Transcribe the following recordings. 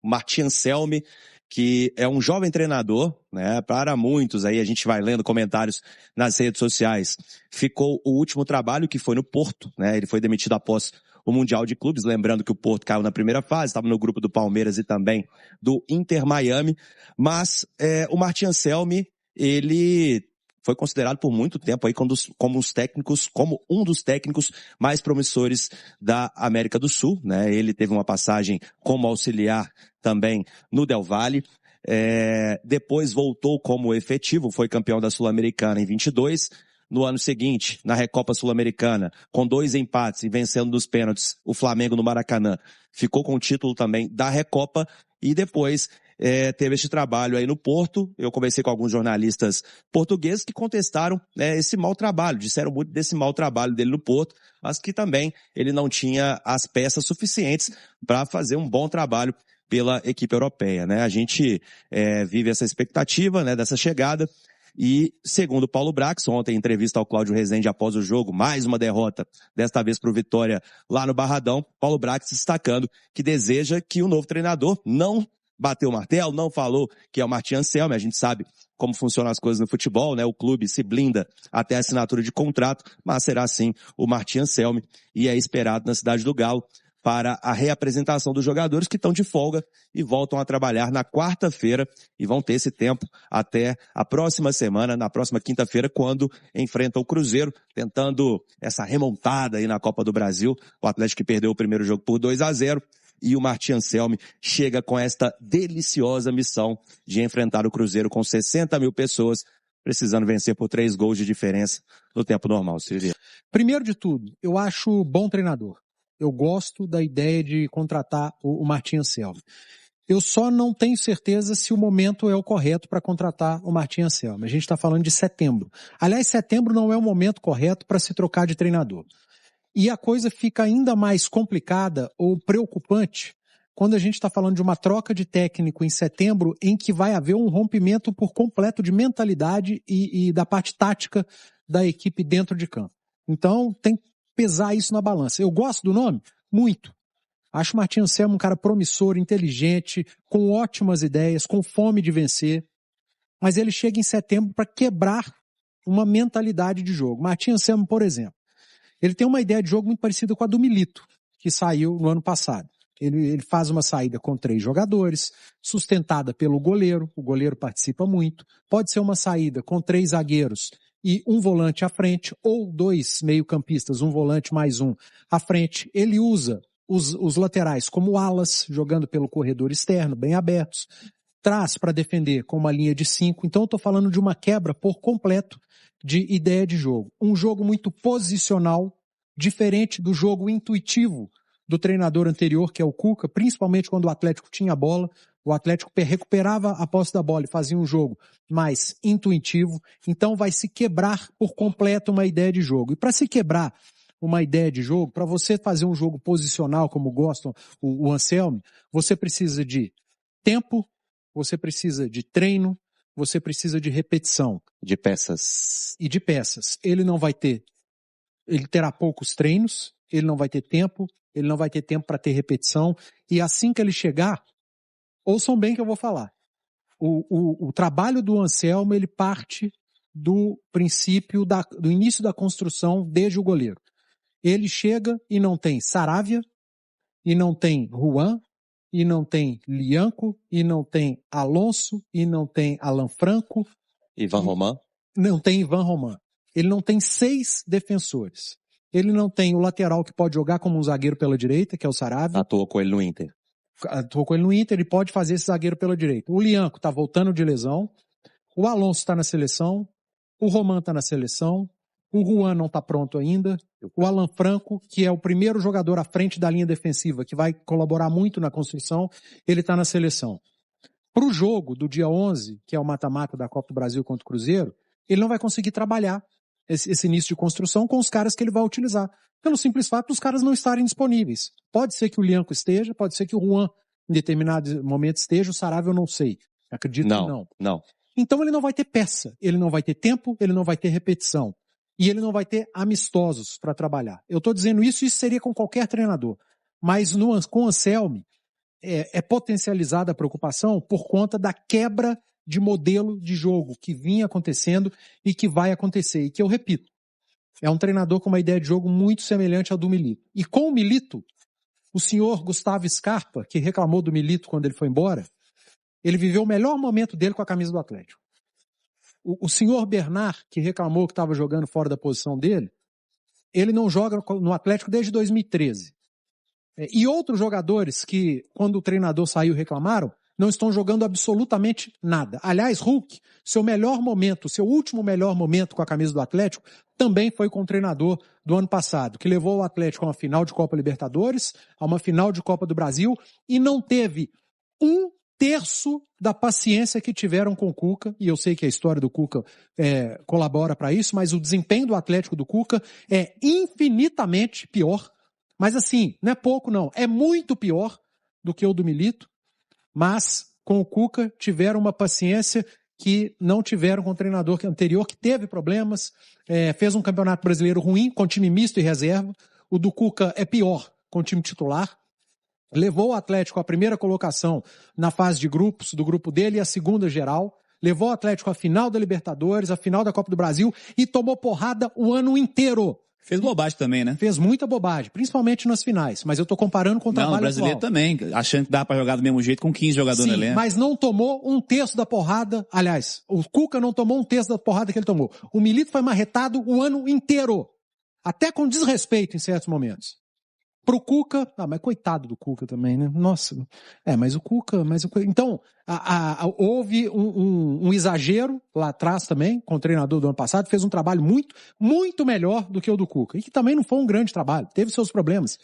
Martin Anselmi, que é um jovem treinador, né? Para muitos, aí a gente vai lendo comentários nas redes sociais, ficou o último trabalho que foi no Porto, né? Ele foi demitido após o Mundial de Clubes, lembrando que o Porto caiu na primeira fase, estava no grupo do Palmeiras e também do Inter Miami, mas o Martin Anselmi, ele foi considerado por muito tempo aí como um dos técnicos mais promissores da América do Sul, né? Ele teve uma passagem como auxiliar também no Del Valle, depois voltou como efetivo, foi campeão da Sul-Americana em 22, no ano seguinte, na Recopa Sul-Americana, com 2 empates e vencendo nos pênaltis o Flamengo no Maracanã, ficou com o título também da Recopa e depois teve este trabalho aí no Porto. Eu conversei com alguns jornalistas portugueses que contestaram esse mau trabalho, disseram muito desse mau trabalho dele no Porto, mas que também ele não tinha as peças suficientes para fazer um bom trabalho pela equipe europeia, né? A gente vive essa expectativa, né, dessa chegada. E, segundo Paulo Brax, ontem em entrevista ao Cláudio Rezende após o jogo, mais uma derrota, desta vez para o Vitória lá no Barradão, Paulo Brax destacando que deseja que o novo treinador não bateu o martelo, não falou que é o Martin Anselmi. A gente sabe como funcionam as coisas no futebol, né? O clube se blinda até a assinatura de contrato, mas será sim o Martin Anselmi e é esperado na cidade do Galo para a reapresentação dos jogadores que estão de folga e voltam a trabalhar na quarta-feira e vão ter esse tempo até a próxima semana, na próxima quinta-feira, quando enfrentam o Cruzeiro, tentando essa remontada aí na Copa do Brasil. O Atlético que perdeu o primeiro jogo por 2-0 e o Martin Anselmi chega com esta deliciosa missão de enfrentar o Cruzeiro com 60 mil pessoas, precisando vencer por 3 gols de diferença no tempo normal. Silvia. Primeiro de tudo, eu acho bom treinador. Eu gosto da ideia de contratar o Martin Anselmi. Eu só não tenho certeza se o momento é o correto para contratar o Martin Anselmi. A gente está falando de setembro. Aliás, setembro não é o momento correto para se trocar de treinador. E a coisa fica ainda mais complicada ou preocupante quando a gente está falando de uma troca de técnico em setembro em que vai haver um rompimento por completo de mentalidade e da parte tática da equipe dentro de campo. Então, tem que pesar isso na balança. Eu gosto do nome? Muito. Acho o Martin Anselmi um cara promissor, inteligente, com ótimas ideias, com fome de vencer. Mas ele chega em setembro para quebrar uma mentalidade de jogo. Martin Anselmi, por exemplo, ele tem uma ideia de jogo muito parecida com a do Milito, que saiu no ano passado. Ele faz uma saída com 3 jogadores, sustentada pelo goleiro. O goleiro participa muito. Pode ser uma saída com 3 zagueiros e um volante à frente, ou 2 meio-campistas, um volante mais um à frente. Ele usa os laterais como alas, jogando pelo corredor externo, bem abertos. Traz para defender com uma linha de 5. Então eu estou falando de uma quebra por completo de ideia de jogo. Um jogo muito posicional, diferente do jogo intuitivo do treinador anterior, que é o Cuca, principalmente quando o Atlético tinha a bola. O Atlético recuperava a posse da bola e fazia um jogo mais intuitivo. Então vai se quebrar por completo uma ideia de jogo. E para se quebrar uma ideia de jogo, para você fazer um jogo posicional, como gostam o Anselmi, você precisa de tempo, você precisa de treino, você precisa de repetição. De peças. E de peças. Ele terá poucos treinos, ele não vai ter tempo para ter repetição, e assim que ele chegar, ouçam bem que eu vou falar. O trabalho do Anselmo, ele parte do princípio do início da construção desde o goleiro. Ele chega e não tem Saravia, e não tem Juan, e não tem Lianco, e não tem Alonso, e não tem Alan Franco. Ivan Roman? Não tem Ivan Roman. Ele não tem 6 defensores. Ele não tem o lateral que pode jogar como um zagueiro pela direita, que é o Saravia. Atuou com ele no Inter. Ele pode fazer esse zagueiro pela direita. O Lianco está voltando de lesão. O Alonso está na seleção. O Roman está na seleção. O Juan não está pronto ainda. O Alan Franco, que é o primeiro jogador à frente da linha defensiva, que vai colaborar muito na construção, ele está na seleção. Para o jogo do dia 11, que é o mata-mata da Copa do Brasil contra o Cruzeiro, ele não vai conseguir trabalhar esse início de construção com os caras que ele vai utilizar. Pelo simples fato dos caras não estarem disponíveis. Pode ser que o Lianco esteja, pode ser que o Juan em determinado momento esteja, o Saravia eu não sei. Acredito que não. Não. Então ele não vai ter peça, ele não vai ter tempo, ele não vai ter repetição. E ele não vai ter amistosos para trabalhar. Eu estou dizendo isso seria com qualquer treinador. Mas com o Anselmi, é potencializada a preocupação por conta da quebra de modelo de jogo que vinha acontecendo e que vai acontecer. E que eu repito, é um treinador com uma ideia de jogo muito semelhante ao do Milito. E com o Milito, o senhor Gustavo Scarpa, que reclamou do Milito quando ele foi embora, ele viveu o melhor momento dele com a camisa do Atlético. O senhor Bernard, que reclamou que estava jogando fora da posição dele, ele não joga no Atlético desde 2013. E outros jogadores que, quando o treinador saiu, reclamaram, não estão jogando absolutamente nada. Aliás, Hulk, seu último melhor momento com a camisa do Atlético, também foi com o treinador do ano passado, que levou o Atlético a uma final de Copa Libertadores, a uma final de Copa do Brasil, e não teve 1/3 da paciência que tiveram com o Cuca, e eu sei que a história do Cuca colabora para isso, mas o desempenho do Atlético do Cuca é infinitamente pior, mas assim, não é pouco não, é muito pior do que o do Milito, mas com o Cuca tiveram uma paciência que não tiveram com o treinador anterior, que teve problemas, fez um campeonato brasileiro ruim, com time misto e reserva, o do Cuca é pior com o time titular, levou o Atlético à primeira colocação na fase de grupos do grupo dele e a segunda geral, levou o Atlético à final da Libertadores, à final da Copa do Brasil e tomou porrada o ano inteiro. Fez bobagem também, né? Fez muita bobagem, principalmente nas finais, mas eu tô comparando com o trabalho atual. Não, o brasileiro também, achando que dá pra jogar do mesmo jeito com 15 jogadores no elenco. Mas não tomou 1/3 da porrada, aliás, o Cuca não tomou 1/3 da porrada que ele tomou. O Milito foi marretado o ano inteiro, até com desrespeito em certos momentos. Pro Cuca, mas coitado do Cuca também, né? Nossa, então, houve um exagero lá atrás também, com o treinador do ano passado, fez um trabalho muito, muito melhor do que o do Cuca, e que também não foi um grande trabalho, teve seus problemas,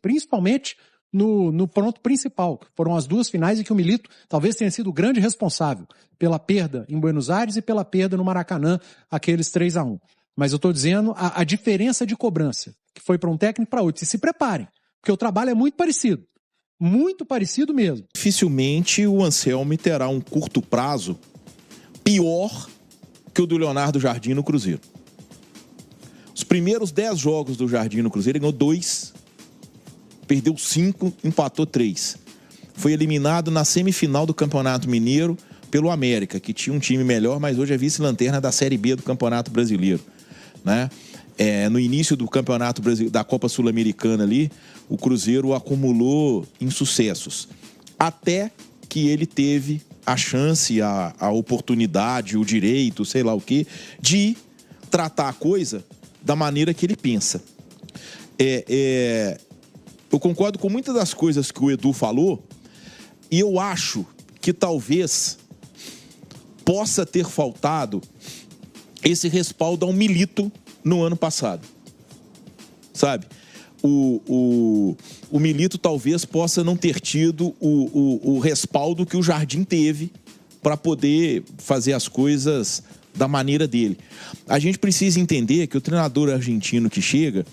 principalmente no ponto principal, que foram as duas finais em que o Milito talvez tenha sido o grande responsável pela perda em Buenos Aires e pela perda no Maracanã, aqueles 3-1. Mas eu estou dizendo a diferença de cobrança, que foi para um técnico e para outro. E se preparem, porque o trabalho é muito parecido mesmo. Dificilmente o Anselmi terá um curto prazo pior que o do Leonardo Jardim no Cruzeiro. Os primeiros 10 jogos do Jardim no Cruzeiro, ele ganhou 2, perdeu 5, empatou 3. Foi eliminado na semifinal do Campeonato Mineiro pelo América, que tinha um time melhor, mas hoje é vice-lanterna da Série B do Campeonato Brasileiro, né? No início do Campeonato da Copa Sul-Americana ali, o Cruzeiro acumulou insucessos. Até que ele teve a chance, a oportunidade, o direito, sei lá o quê, de tratar a coisa da maneira que ele pensa. Eu concordo com muitas das coisas que o Edu falou, e eu acho que talvez possa ter faltado esse respaldo ao Milito no ano passado, sabe? O Milito talvez possa não ter tido o respaldo que o Jardim teve para poder fazer as coisas da maneira dele. A gente precisa entender que o treinador argentino que chega,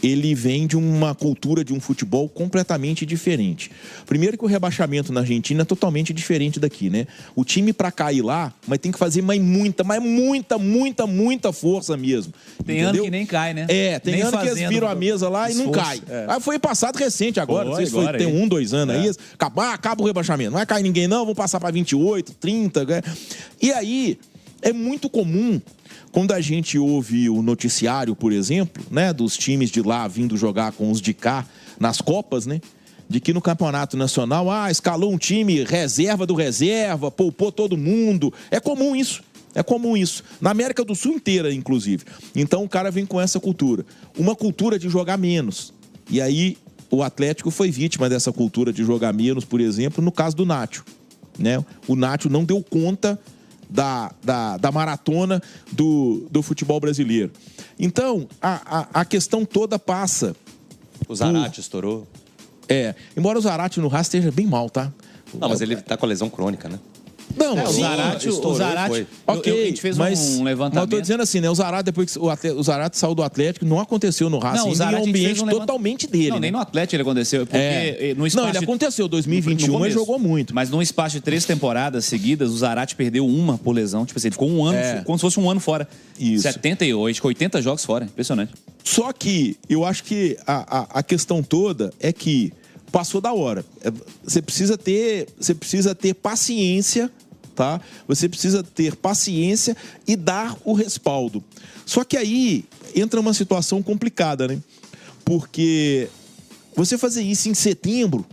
ele vem de uma cultura de um futebol completamente diferente. Primeiro que o rebaixamento na Argentina é totalmente diferente daqui, né? O time para cair lá, mas tem que fazer muita força mesmo. Tem ano que nem cai, né? Tem nem ano que eles viram a mesa lá esforço, e não cai. Aí foi passado recente agora, não sei se foi, tem 1, 2 anos aí. Acaba o rebaixamento. Não vai cair ninguém não, vão passar para 28, 30. Né? E aí, é muito comum, quando a gente ouve o noticiário, por exemplo, né, dos times de lá vindo jogar com os de cá nas Copas, né, de que no Campeonato Nacional, escalou um time reserva do reserva, poupou todo mundo. É comum isso. Na América do Sul inteira, inclusive. Então o cara vem com essa cultura. Uma cultura de jogar menos. E aí o Atlético foi vítima dessa cultura de jogar menos, por exemplo, no caso do Nacho, né? O Nacho não deu conta da maratona do futebol brasileiro. Então, a questão toda passa... O Zarate estourou. Embora o Zarate no Haas esteja bem mal, tá? Não, mas ele tá com a lesão crônica, né? Não, o Zarate ok, a gente fez um levantamento. Mas eu tô dizendo assim, né? O Zarate, depois que o Zarate saiu do Atlético, não aconteceu no Racing, em um ambiente totalmente dele. Não, nem no Atlético ele aconteceu. Porque no espaço ele aconteceu, 2021 ele jogou muito. Mas num espaço de 3 temporadas seguidas, o Zarate perdeu uma por lesão. Tipo assim, ele ficou um ano, como se fosse um ano fora. Isso. 78, 80 jogos fora. Impressionante. Só que eu acho que a questão toda é que passou da hora. Você precisa ter paciência, tá? Você precisa ter paciência e dar o respaldo. Só que aí entra uma situação complicada, né? Porque você fazer isso em setembro,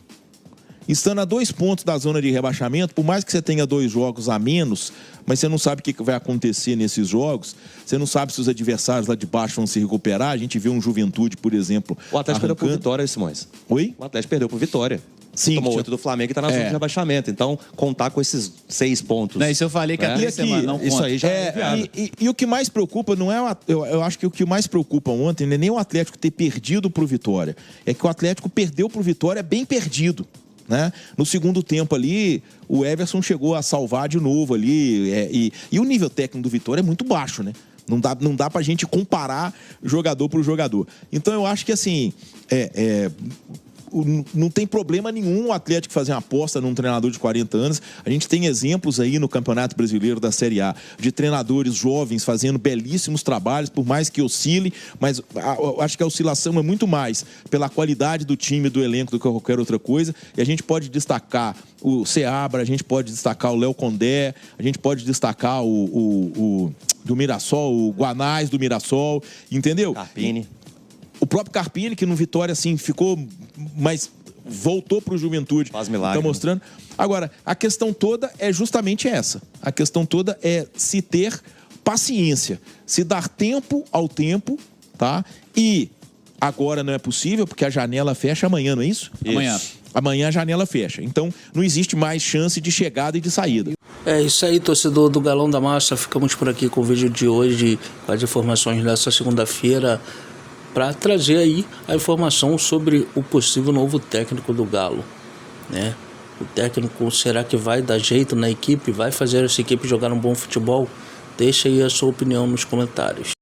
estando a 2 pontos da zona de rebaixamento, por mais que você tenha 2 jogos a menos, mas você não sabe o que vai acontecer nesses jogos, você não sabe se os adversários lá de baixo vão se recuperar. A gente vê um Juventude, por exemplo. O Atlético perdeu por Vitória, Simões. Oi? O Atlético perdeu por Vitória. Sim, tomou 8 do Flamengo e tá na zona de rebaixamento. Então, contar com esses 6 pontos. Não, isso eu falei que há 3 semanas não conta. Isso aí já e o que mais preocupa não é... Eu acho que o que mais preocupa ontem não é nem o Atlético ter perdido pro Vitória. É que o Atlético perdeu pro Vitória bem perdido. Né? No segundo tempo ali, o Everson chegou a salvar de novo ali. E o nível técnico do Vitória é muito baixo, né? Não dá pra gente comparar jogador por jogador. Então eu acho que assim... Não tem problema nenhum o Atlético fazer uma aposta num treinador de 40 anos. A gente tem exemplos aí no Campeonato Brasileiro da Série A de treinadores jovens fazendo belíssimos trabalhos, por mais que oscile, mas acho que a oscilação é muito mais pela qualidade do time, do elenco, do que qualquer outra coisa. E a gente pode destacar o Seabra, a gente pode destacar o Léo Condé, a gente pode destacar o do Mirassol, o Guanais do Mirassol, entendeu? Carpini. O próprio Carpini, que no Vitória, assim, ficou, mas voltou para o Juventude. Faz milagre. Tá mostrando. Agora, a questão toda é justamente essa. A questão toda é se ter paciência, se dar tempo ao tempo, tá? E agora não é possível, porque a janela fecha amanhã, não é isso? Amanhã a janela fecha. Então, não existe mais chance de chegada e de saída. É isso aí, torcedor do Galão da Massa. Ficamos por aqui com o vídeo de hoje, com as informações dessa segunda-feira, para trazer aí a informação sobre o possível novo técnico do Galo, né? O técnico, será que vai dar jeito na equipe? Vai fazer essa equipe jogar um bom futebol? Deixa aí a sua opinião nos comentários.